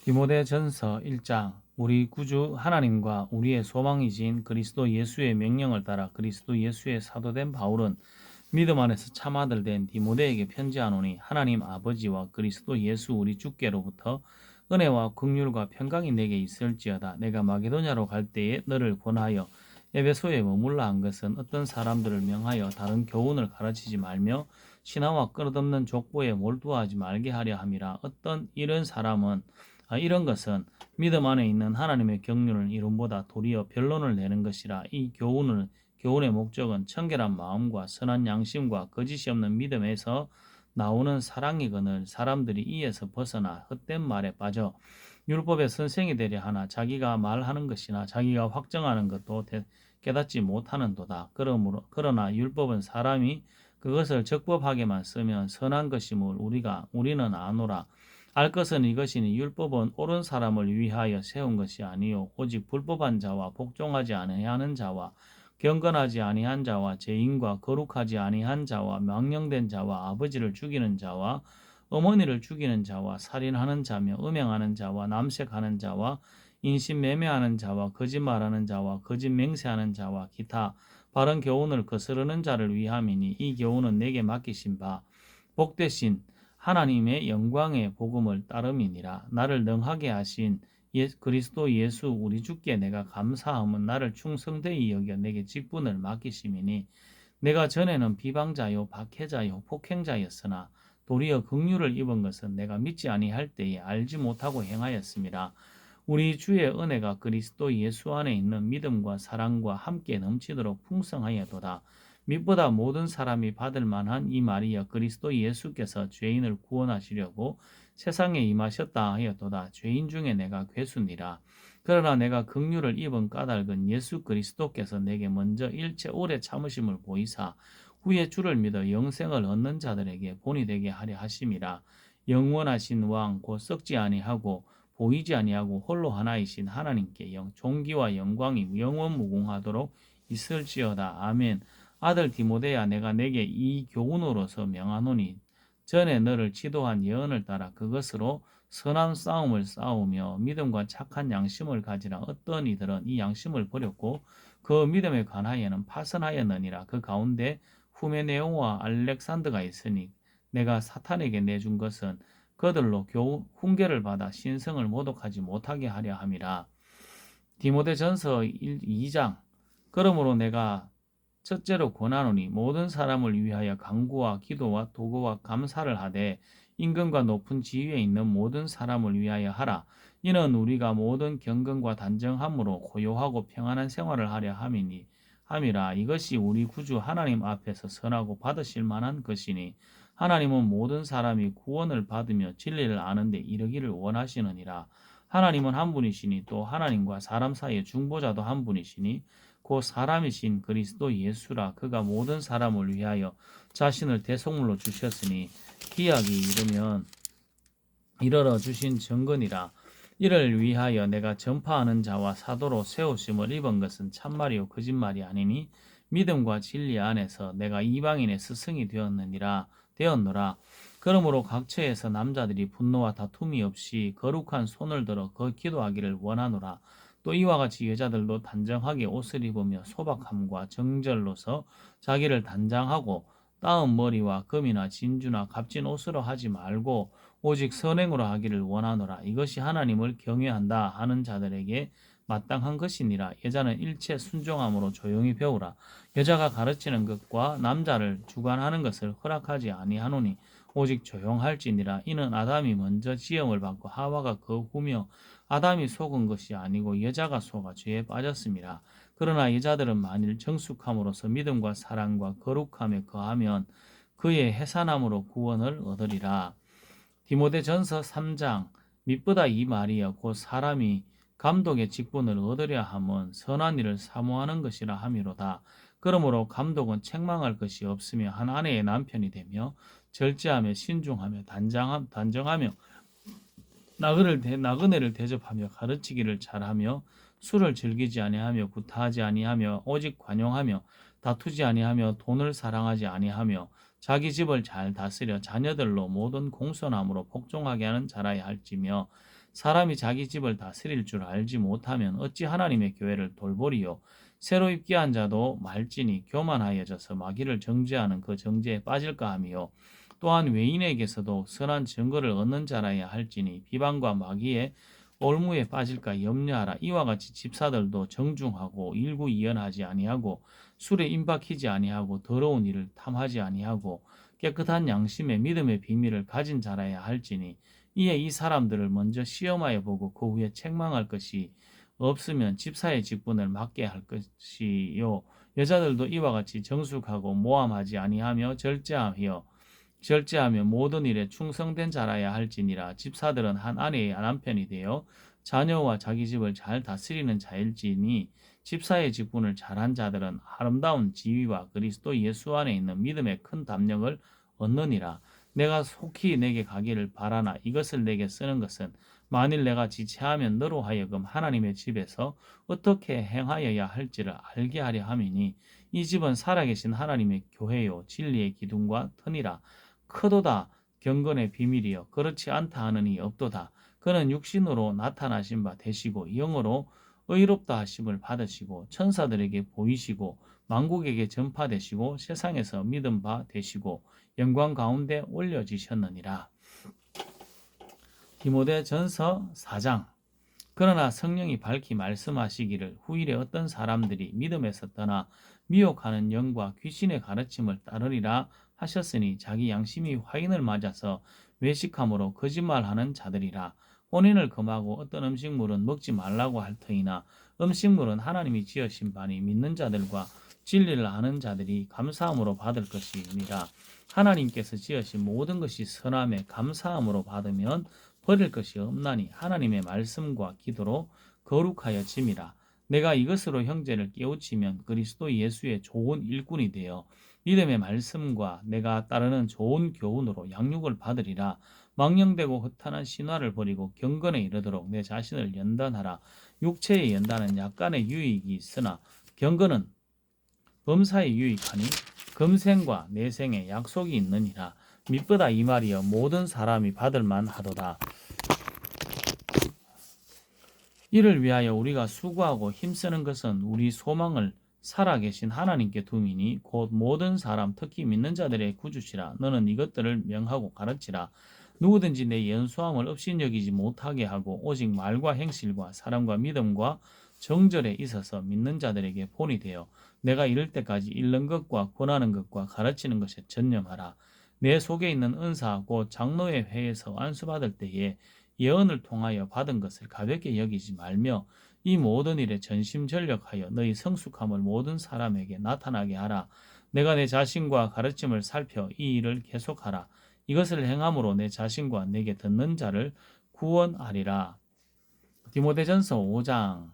디모데전서 1장. 우리 구주 하나님과 우리의 소망이신 그리스도 예수의 명령을 따라 그리스도 예수의 사도된 바울은 믿음 안에서 참 아들 된 디모데에게 편지하노니, 하나님 아버지와 그리스도 예수 우리 주께로부터 은혜와 긍휼과 평강이 내게 있을지어다. 내가 마게도냐로 갈 때에 너를 권하여 에베소에 머물라 한 것은 어떤 사람들을 명하여 다른 교훈을 가르치지 말며 신화와 끝없는 족보에 몰두하지 말게 하려 함이라. 어떤 이런 것은 믿음 안에 있는 하나님의 경륜을 이름보다 도리어 변론을 내는 것이라. 이 교훈의 목적은 청결한 마음과 선한 양심과 거짓이 없는 믿음에서 나오는 사랑이거늘, 사람들이 이에서 벗어나 헛된 말에 빠져 율법의 선생이 되려 하나 자기가 말하는 것이나 자기가 확정하는 것도 깨닫지 못하는도다. 그러나 율법은 사람이 그것을 적법하게만 쓰면 선한 것임을 우리는 아노라. 알 것은 이것이니 율법은 옳은 사람을 위하여 세운 것이 아니요 오직 불법한 자와 복종하지 아니하는 자와 경건하지 아니한 자와 죄인과 거룩하지 아니한 자와 망령된 자와 아버지를 죽이는 자와 어머니를 죽이는 자와 살인하는 자며 음행하는 자와 남색하는 자와 인신매매하는 자와 거짓말하는 자와 거짓 맹세하는 자와 기타 바른 교훈을 거스르는 자를 위함이니, 이 교훈은 내게 맡기신 바 복되신 하나님의 영광의 복음을 따름이니라. 나를 능하게 하신 그리스도 예수 우리 주께 내가 감사함은 나를 충성되이 여겨 내게 직분을 맡기심이니, 내가 전에는 비방자요 박해자요 폭행자였으나 도리어 긍휼을 입은 것은 내가 믿지 아니할 때에 알지 못하고 행하였습니다. 우리 주의 은혜가 그리스도 예수 안에 있는 믿음과 사랑과 함께 넘치도록 풍성하여도다. 믿보다 모든 사람이 받을 만한 이 말이여, 그리스도 예수께서 죄인을 구원하시려고 세상에 임하셨다 하였도다. 죄인 중에 내가 괴수니라. 그러나 내가 긍휼을 입은 까닭은 예수 그리스도께서 내게 먼저 일체 오래 참으심을 보이사 후에 주를 믿어 영생을 얻는 자들에게 본이 되게 하려 하심이라. 영원하신 왕 곧 썩지 아니하고 보이지 아니하고 홀로 하나이신 하나님께 존귀와 영광이 영원무궁하도록 있을지어다. 아멘. 아들 디모데야, 내가 내게 이 교훈으로서 명하노니, 전에 너를 지도한 예언을 따라 그것으로 선한 싸움을 싸우며 믿음과 착한 양심을 가지라. 어떤 이들은 이 양심을 버렸고 그 믿음에 관하여는 파선하였느니라. 그 가운데 후메네오와 알렉산더가 있으니 내가 사탄에게 내준 것은 그들로 훈계를 받아 신성을 모독하지 못하게 하려 함이라. 디모데전서 2장. 그러므로 내가 첫째로 권하노니, 모든 사람을 위하여 간구와 기도와 도구와 감사를 하되 임금과 높은 지위에 있는 모든 사람을 위하여 하라. 이는 우리가 모든 경건과 단정함으로 고요하고 평안한 생활을 하려 함이라. 이것이 우리 구주 하나님 앞에서 선하고 받으실 만한 것이니, 하나님은 모든 사람이 구원을 받으며 진리를 아는데 이르기를 원하시느니라. 하나님은 한 분이시니 또 하나님과 사람 사이의 중보자도 한 분이시니 곧 사람이신 그리스도 예수라. 그가 모든 사람을 위하여 자신을 대속물로 주셨으니 기약이 이르러 주신 증거니라. 이를 위하여 내가 전파하는 자와 사도로 세우심을 입은 것은 참말이요 거짓말이 아니니, 믿음과 진리 안에서 내가 이방인의 스승이 되었노라. 그러므로 각처에서 남자들이 분노와 다툼이 없이 거룩한 손을 들어 기도하기를 원하노라. 또 이와 같이 여자들도 단정하게 옷을 입으며 소박함과 정절로서 자기를 단장하고 따은 머리와 금이나 진주나 값진 옷으로 하지 말고 오직 선행으로 하기를 원하노라. 이것이 하나님을 경외한다 하는 자들에게 마땅한 것이니라. 여자는 일체 순종함으로 조용히 배우라. 여자가 가르치는 것과 남자를 주관하는 것을 허락하지 아니하노니 오직 조용할지니라. 이는 아담이 먼저 지음을 받고 하와가 그 후며 아담이 속은 것이 아니고 여자가 속아 죄에 빠졌습니다. 그러나 여자들은 만일 정숙함으로써 믿음과 사랑과 거룩함에 거하면 그의 해산함으로 구원을 얻으리라. 디모데전서 3장. mit보다 이 말이여 곧 사람이 감독의 직분을 얻으려 함은 선한 일을 사모하는 것이라 함이로다. 그러므로 감독은 책망할 것이 없으며 한 아내의 남편이 되며 절제하며 신중하며 단정하며 나그네를 대접하며 가르치기를 잘하며 술을 즐기지 아니하며 구타하지 아니하며 오직 관용하며 다투지 아니하며 돈을 사랑하지 아니하며 자기 집을 잘 다스려 자녀들로 모든 공손함으로 복종하게 하는 자라야 할지며, 사람이 자기 집을 다스릴 줄 알지 못하면 어찌 하나님의 교회를 돌보리요. 새로 입기한 자도 말지니 교만하여져서 마귀를 정죄하는 그 정죄에 빠질까 하며 또한 외인에게서도 선한 증거를 얻는 자라야 할지니 비방과 마귀의 올무에 빠질까 염려하라. 이와 같이 집사들도 정중하고 일구이연하지 아니하고 술에 임박히지 아니하고 더러운 일을 탐하지 아니하고 깨끗한 양심의 믿음의 비밀을 가진 자라야 할지니 이에 이 사람들을 먼저 시험하여 보고 그 후에 책망할 것이 없으면 집사의 직분을 맡게 할 것이요. 여자들도 이와 같이 정숙하고 모함하지 아니하며 절제하며 모든 일에 충성된 자라야 할지니라. 집사들은 한 아내의 남편이 되어 자녀와 자기 집을 잘 다스리는 자일지니 집사의 직분을 잘한 자들은 아름다운 지위와 그리스도 예수 안에 있는 믿음의 큰 담력을 얻느니라. 내가 속히 내게 가기를 바라나 이것을 내게 쓰는 것은 만일 내가 지체하면 너로 하여금 하나님의 집에서 어떻게 행하여야 할지를 알게 하려 함이니 이 집은 살아계신 하나님의 교회요 진리의 기둥과 터니라. 크도다 경건의 비밀이여 그렇지 않다 하느니 없도다. 그는 육신으로 나타나신 바 되시고 영으로 의롭다 하심을 받으시고 천사들에게 보이시고 만국에게 전파되시고 세상에서 믿음 바 되시고 영광 가운데 올려지셨느니라. 디모데전서 4장. 그러나 성령이 밝히 말씀하시기를 후일에 어떤 사람들이 믿음에서 떠나 미혹하는 영과 귀신의 가르침을 따르리라 하셨으니 자기 양심이 화인을 맞아서 외식함으로 거짓말하는 자들이라. 혼인을 금하고 어떤 음식물은 먹지 말라고 할 터이나 음식물은 하나님이 지으신 바니 믿는 자들과 진리를 아는 자들이 감사함으로 받을 것이니라. 하나님께서 지으신 모든 것이 선함에 감사함으로 받으면 버릴 것이 없나니 하나님의 말씀과 기도로 거룩하여 짐이라. 내가 이것으로 형제를 깨우치면 그리스도 예수의 좋은 일꾼이 되어 믿음의 말씀과 내가 따르는 좋은 교훈으로 양육을 받으리라. 망령되고 허탄한 신화를 버리고 경건에 이르도록 내 자신을 연단하라. 육체의 연단은 약간의 유익이 있으나 경건은 범사에 유익하니 금생과 내생에 약속이 있느니라. mit보다 이 말이여 모든 사람이 받을 만하도다. 이를 위하여 우리가 수고하고 힘쓰는 것은 우리 소망을 살아계신 하나님께 둠이니 곧 모든 사람 특히 믿는 자들의 구주시라. 너는 이것들을 명하고 가르치라. 누구든지 내 연수함을 업신여기지 못하게 하고 오직 말과 행실과 사랑과 믿음과 정절에 있어서 믿는 자들에게 본이 되어 내가 이를 때까지 읽는 것과 권하는 것과 가르치는 것에 전념하라. 내 속에 있는 은사 곧 장로의 회에서 안수받을 때에 예언을 통하여 받은 것을 가볍게 여기지 말며 이 모든 일에 전심전력하여 너희 성숙함을 모든 사람에게 나타나게 하라. 내가 내 자신과 가르침을 살펴 이 일을 계속하라. 이것을 행함으로 내 자신과 내게 듣는 자를 구원하리라. 디모데전서 5장.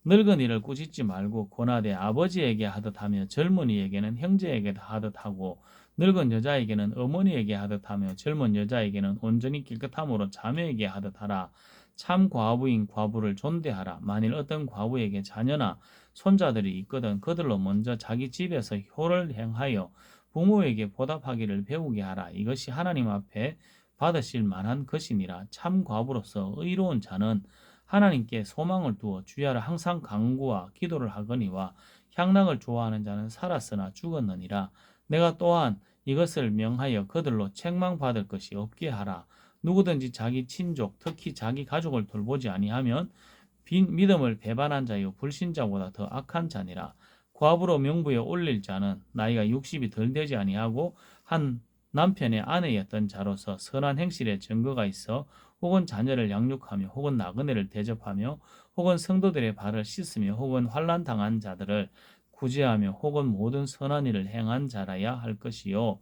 늙은 이를 꾸짖지 말고 권하되 아버지에게 하듯 하며 젊은이에게는 형제에게 하듯 하고 늙은 여자에게는 어머니에게 하듯 하며 젊은 여자에게는 온전히 깨끗함으로 자매에게 하듯 하라. 참 과부인 과부를 존대하라. 만일 어떤 과부에게 자녀나 손자들이 있거든 그들로 먼저 자기 집에서 효를 행하여 부모에게 보답하기를 배우게 하라. 이것이 하나님 앞에 받으실 만한 것이니라. 참 과부로서 의로운 자는 하나님께 소망을 두어 주야를 항상 간구와 기도를 하거니와 향락을 좋아하는 자는 살았으나 죽었느니라. 내가 또한 이것을 명하여 그들로 책망받을 것이 없게 하라. 누구든지 자기 친족 특히 자기 가족을 돌보지 아니하면 믿음을 배반한 자요 불신자보다 더 악한 자니라. 과부로 명부에 올릴 자는 나이가 60이 덜 되지 아니하고 한 남편의 아내였던 자로서 선한 행실에 증거가 있어 혹은 자녀를 양육하며 혹은 나그네를 대접하며 혹은 성도들의 발을 씻으며 혹은 환난 당한 자들을 구제하며 혹은 모든 선한 일을 행한 자라야 할 것이요.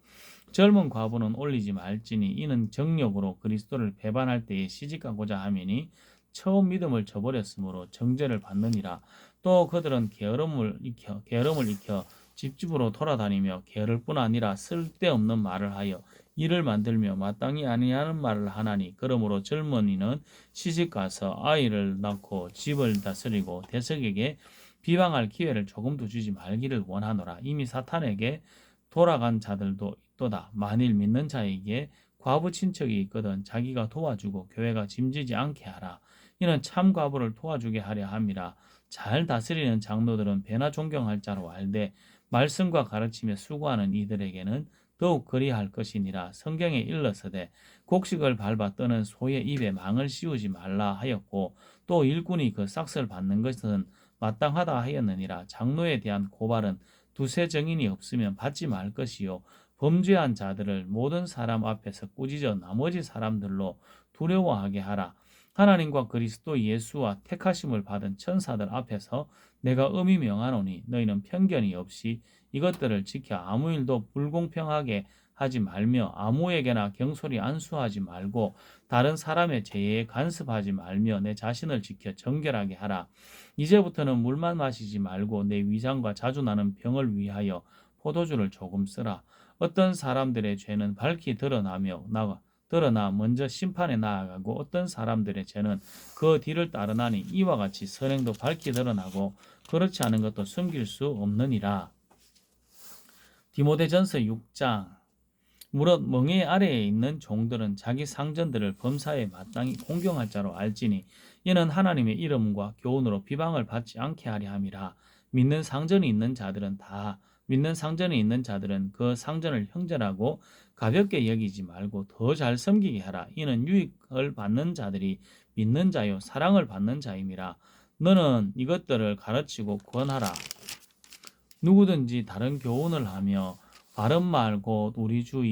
젊은 과부는 올리지 말지니 이는 정욕으로 그리스도를 배반할 때에 시집가고자 함이니 처음 믿음을 저버렸으므로 정죄를 받느니라. 또 그들은 게으름을 익혀 집집으로 돌아다니며 게으를 뿐 아니라 쓸데없는 말을 하여 일을 만들며 마땅히 아니하는 말을 하나니 그러므로 젊은이는 시집가서 아이를 낳고 집을 다스리고 대적에게 비방할 기회를 조금도 주지 말기를 원하노라. 이미 사탄에게 돌아간 자들도 있도다. 만일 믿는 자에게 과부 친척이 있거든 자기가 도와주고 교회가 짐지지 않게 하라. 이는 참 과부를 도와주게 하려 함이라. 잘 다스리는 장로들은 배나 존경할 자로 알되 말씀과 가르침에 수고하는 이들에게는 더욱 그리할 것이니라. 성경에 일러서되 곡식을 밟아 떠는 소의 입에 망을 씌우지 말라 하였고 또 일꾼이 그 싹을 받는 것은 마땅하다 하였느니라. 장로에 대한 고발은 두세 증인이 없으면 받지 말 것이요 범죄한 자들을 모든 사람 앞에서 꾸짖어 나머지 사람들로 두려워하게 하라. 하나님과 그리스도 예수와 택하심을 받은 천사들 앞에서 내가 엄히 명하노니 너희는 편견이 없이 이것들을 지켜 아무 일도 불공평하게 하지 말며 아무에게나 경솔히 안수하지 말고 다른 사람의 죄에 간섭하지 말며 내 자신을 지켜 정결하게 하라. 이제부터는 물만 마시지 말고 내 위장과 자주 나는 병을 위하여 포도주를 조금 쓰라. 어떤 사람들의 죄는 밝히 드러나 먼저 심판에 나아가고 어떤 사람들의 죄는 그 뒤를 따르나니 이와 같이 선행도 밝히 드러나고 그렇지 않은 것도 숨길 수 없느니라. 디모데전서 6장. 무릇 멍에 아래에 있는 종들은 자기 상전들을 범사에 마땅히 공경할 자로 알지니 이는 하나님의 이름과 교훈으로 비방을 받지 않게 하려 함이라. 믿는 상전이 있는 자들은 그 상전을 형제라고 가볍게 여기지 말고 더 잘 섬기게 하라. 이는 유익을 받는 자들이 믿는 자요 사랑을 받는 자임이라. 너는 이것들을 가르치고 권하라. 누구든지 다른 교훈을 하며 바른 말 곧 우리 주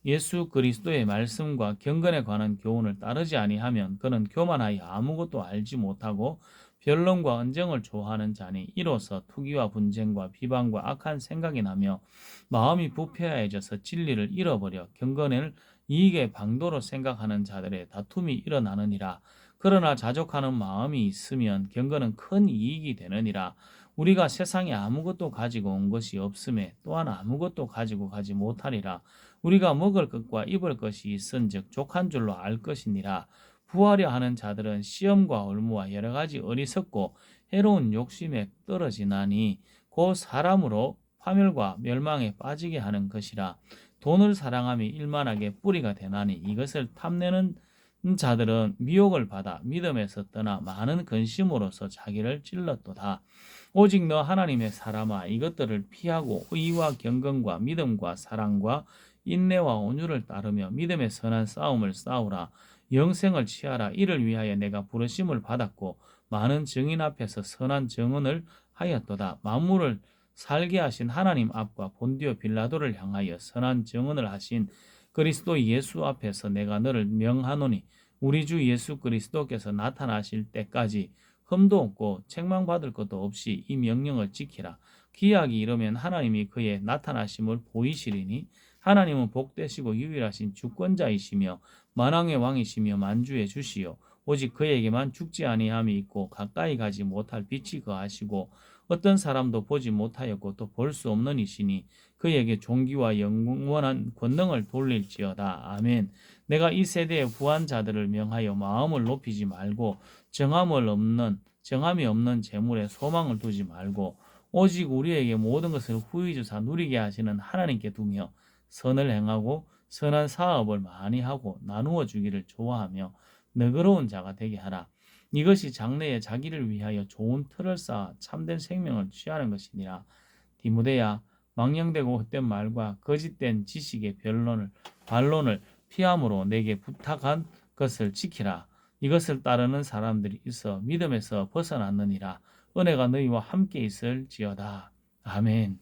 예수 그리스도의 말씀과 경건에 관한 교훈을 따르지 아니하면 그는 교만하여 아무것도 알지 못하고 변론과 언쟁을 좋아하는 자니 이로써 투기와 분쟁과 비방과 악한 생각이 나며 마음이 부패하여져서 진리를 잃어버려 경건을 이익의 방도로 생각하는 자들의 다툼이 일어나느니라. 그러나 자족하는 마음이 있으면 경건은 큰 이익이 되느니라. 우리가 세상에 아무것도 가지고 온 것이 없음에 또한 아무것도 가지고 가지 못하리라. 우리가 먹을 것과 입을 것이 있은즉 족한 줄로 알 것이니라. 부하려 하는 자들은 시험과 올무와 여러 가지 어리석고 해로운 욕심에 떨어지나니 곧 사람으로 파멸과 멸망에 빠지게 하는 것이라. 돈을 사랑함이 일만하게 뿌리가 되나니 이것을 탐내는 자들은 미혹을 받아 믿음에서 떠나 많은 근심으로서 자기를 찔렀도다. 오직 너 하나님의 사람아 이것들을 피하고 의와 경건과 믿음과 사랑과 인내와 온유를 따르며 믿음의 선한 싸움을 싸우라. 영생을 취하라. 이를 위하여 내가 부르심을 받았고 많은 증인 앞에서 선한 증언을 하였도다. 만물을 살게 하신 하나님 앞과 본디오 빌라도를 향하여 선한 증언을 하신 그리스도 예수 앞에서 내가 너를 명하노니 우리 주 예수 그리스도께서 나타나실 때까지 흠도 없고 책망받을 것도 없이 이 명령을 지키라. 기약이 이르면 하나님이 그의 나타나심을 보이시리니 하나님은 복되시고 유일하신 주권자이시며 만왕의 왕이시며 만주의 주시요 오직 그에게만 죽지 아니함이 있고 가까이 가지 못할 빛이 거하시고 어떤 사람도 보지 못하였고 또 볼 수 없는 이시니 그에게 존귀와 영원한 권능을 돌릴지어다. 아멘. 내가 이 세대의 부한 자들을 명하여 마음을 높이지 말고 정함이 없는 재물에 소망을 두지 말고 오직 우리에게 모든 것을 후히 주사 누리게 하시는 하나님께 두며 선을 행하고 선한 사업을 많이 하고 나누어 주기를 좋아하며 너그러운 자가 되게 하라. 이것이 장래에 자기를 위하여 좋은 틀을 쌓아 참된 생명을 취하는 것이니라. 디모데야, 망령되고 헛된 말과 거짓된 지식의 반론을 피함으로 내게 부탁한 것을 지키라. 이것을 따르는 사람들이 있어 믿음에서 벗어났느니라. 은혜가 너희와 함께 있을지어다. 아멘.